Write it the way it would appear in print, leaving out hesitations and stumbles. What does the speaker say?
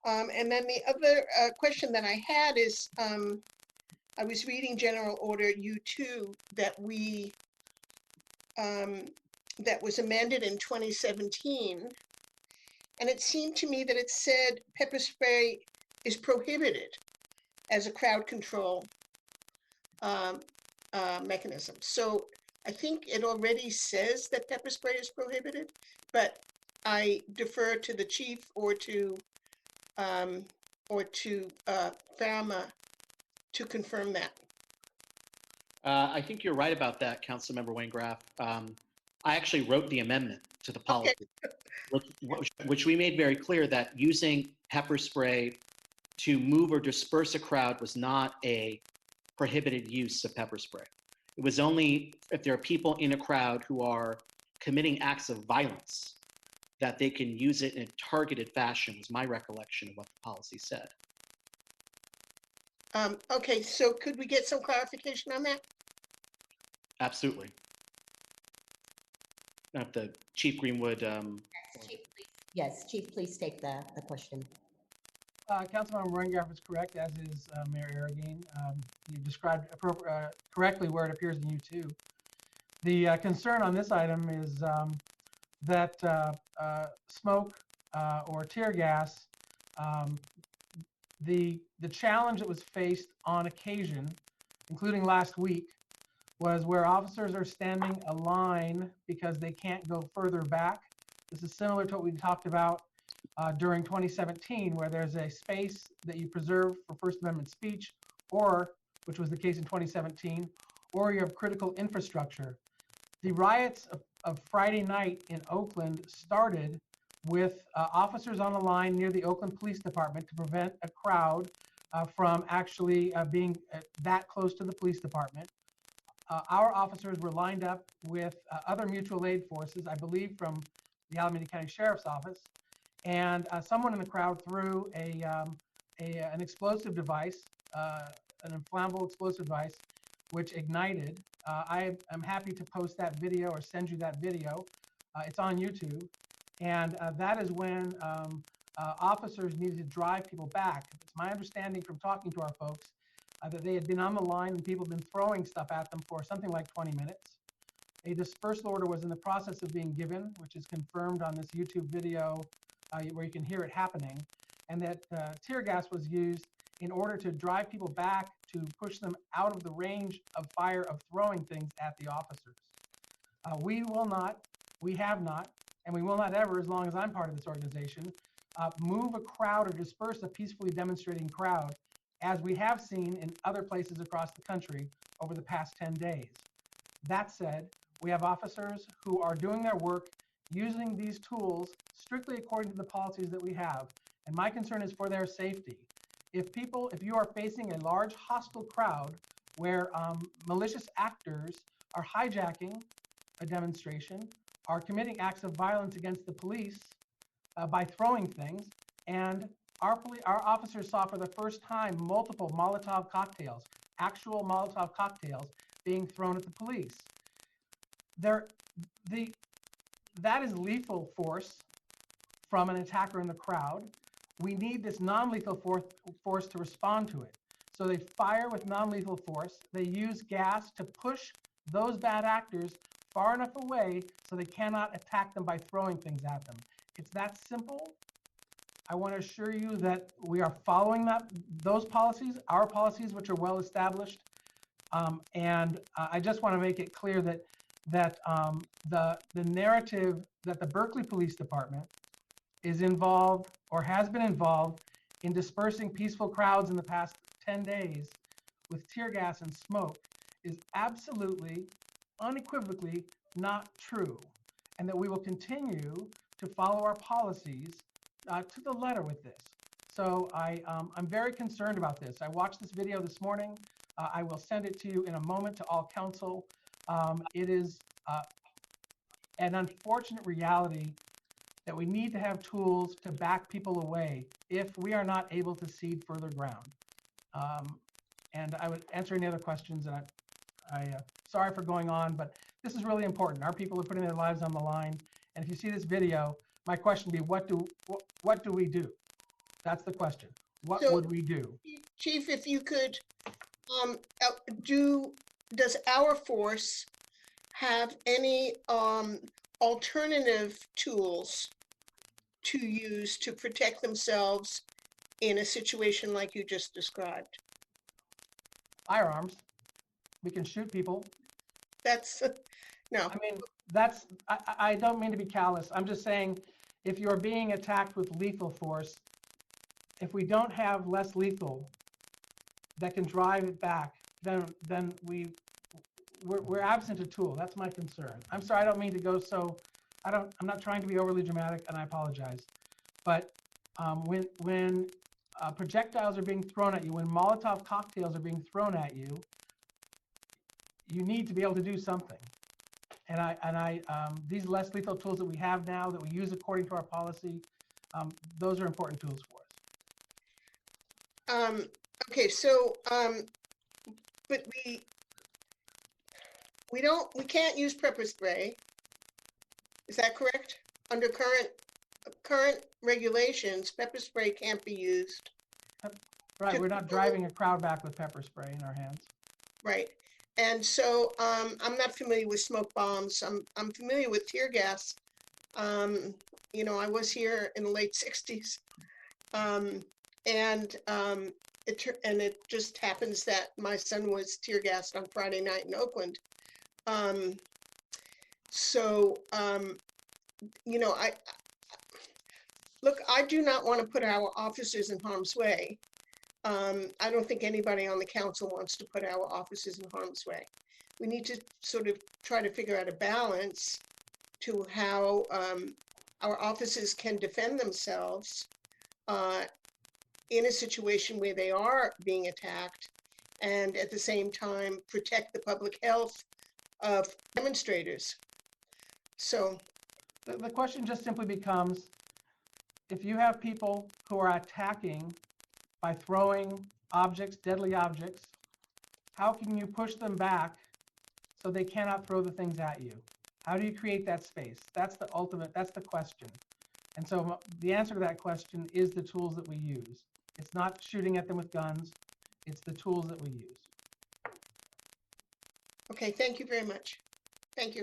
And then the other question that I had is, I was reading General Order U2 that that was amended in 2017. And it seemed to me that it said pepper spray is prohibited as a crowd control mechanism. So I think it already says that pepper spray is prohibited, but I defer to the chief or to Pharma to confirm that. I think you're right about that, Councilmember Waingraff. I actually wrote the amendment to the policy, which we made very clear that using pepper spray to move or disperse a crowd was not a prohibited use of pepper spray. It was only if there are people in a crowd who are committing acts of violence that they can use it in a targeted fashion, is my recollection of what the policy said. Okay, so could we get some clarification on that? Absolutely. Not the Chief Greenwood. Yes, Chief, please take the question. Councilmember Waingraff is correct, as is Mayor Arregui. You described correctly where it appears in U2. The concern on this item is that smoke or tear gas, the challenge that was faced on occasion, including last week, was where officers are standing a line because they can't go further back. This is similar to what we talked about during 2017, where there's a space that you preserve for First Amendment speech, or, which was the case in 2017, or you have critical infrastructure. The riots of Friday night in Oakland started with officers on the line near the Oakland Police Department to prevent a crowd from actually being that close to the police department. Our officers were lined up with other mutual aid forces, I believe from the Alameda County Sheriff's Office, and someone in the crowd threw an explosive device, an inflammable explosive device, which ignited. I am happy to post that video or send you that video. It's on YouTube. And that is when officers needed to drive people back. It's my understanding from talking to our folks that they had been on the line and people had been throwing stuff at them for something like 20 minutes. A dispersal order was in the process of being given, which is confirmed on this YouTube video where you can hear it happening, and that tear gas was used in order to drive people back to push them out of the range of fire of throwing things at the officers. We will not, we have not, and we will not ever, as long as I'm part of this organization, move a crowd or disperse a peacefully demonstrating crowd, as we have seen in other places across the country over the past 10 days. That said, we have officers who are doing their work using these tools strictly according to the policies that we have. And my concern is for their safety. If you are facing a large hostile crowd where malicious actors are hijacking a demonstration, are committing acts of violence against the police by throwing things, and our officers saw for the first time multiple Molotov cocktails, actual Molotov cocktails being thrown at the police. That is lethal force from an attacker in the crowd. We need this non-lethal force to respond to it. So they fire with non-lethal force. They use gas to push those bad actors far enough away so they cannot attack them by throwing things at them. It's that simple. I want to assure you that we are following those policies, our policies, which are well established. And I just want to make it clear that the narrative that the Berkeley Police Department is involved or has been involved in dispersing peaceful crowds in the past 10 days with tear gas and smoke is absolutely, unequivocally not true, and that we will continue to follow our policies to the letter with this. So I'm very concerned about this. I watched this video this morning. I will send it to you in a moment to all council. It is an unfortunate reality that we need to have tools to back people away if we are not able to cede further ground. And I would answer any other questions. And sorry for going on, but this is really important. Our people are putting their lives on the line. And if you see this video, my question would be, what do we do? That's the question. What So- would we do? Chief, if you could, does our force have any alternative tools to use to protect themselves in a situation like you just described? Firearms. We can shoot people. That's, no, I mean, I don't mean to be callous. I'm just saying, if you're being attacked with lethal force, if we don't have less lethal that can drive it back, then we're absent a tool. That's my concern. I'm sorry, I don't mean to go so, I'm not trying to be overly dramatic, and I apologize. But when projectiles are being thrown at you, when Molotov cocktails are being thrown at you, you need to be able to do something. And these less lethal tools that we have now that we use according to our policy, those are important tools for us. okay, so, but we can't use pepper spray. Is that correct? Under current regulations, pepper spray can't be used. Right, we're not driving a crowd back with pepper spray in our hands. Right. And so I'm not familiar with smoke bombs. I'm familiar with tear gas. You know, I was here in the late 60s. It just happens that my son was tear gassed on Friday night in Oakland. You know, I do not want to put our officers in harm's way. I don't think anybody on the council wants to put our officers in harm's way. We need to sort of try to figure out a balance to how our officers can defend themselves in a situation where they are being attacked, and at the same time protect the public health of demonstrators. So the question just simply becomes, if you have people who are attacking by throwing objects, deadly objects, how can you push them back so they cannot throw the things at you? How do you create that space? That's the ultimate, that's the question. And so the answer to that question is the tools that we use. It's not shooting at them with guns, it's the tools that we use. okay, thank you very much. Thank you.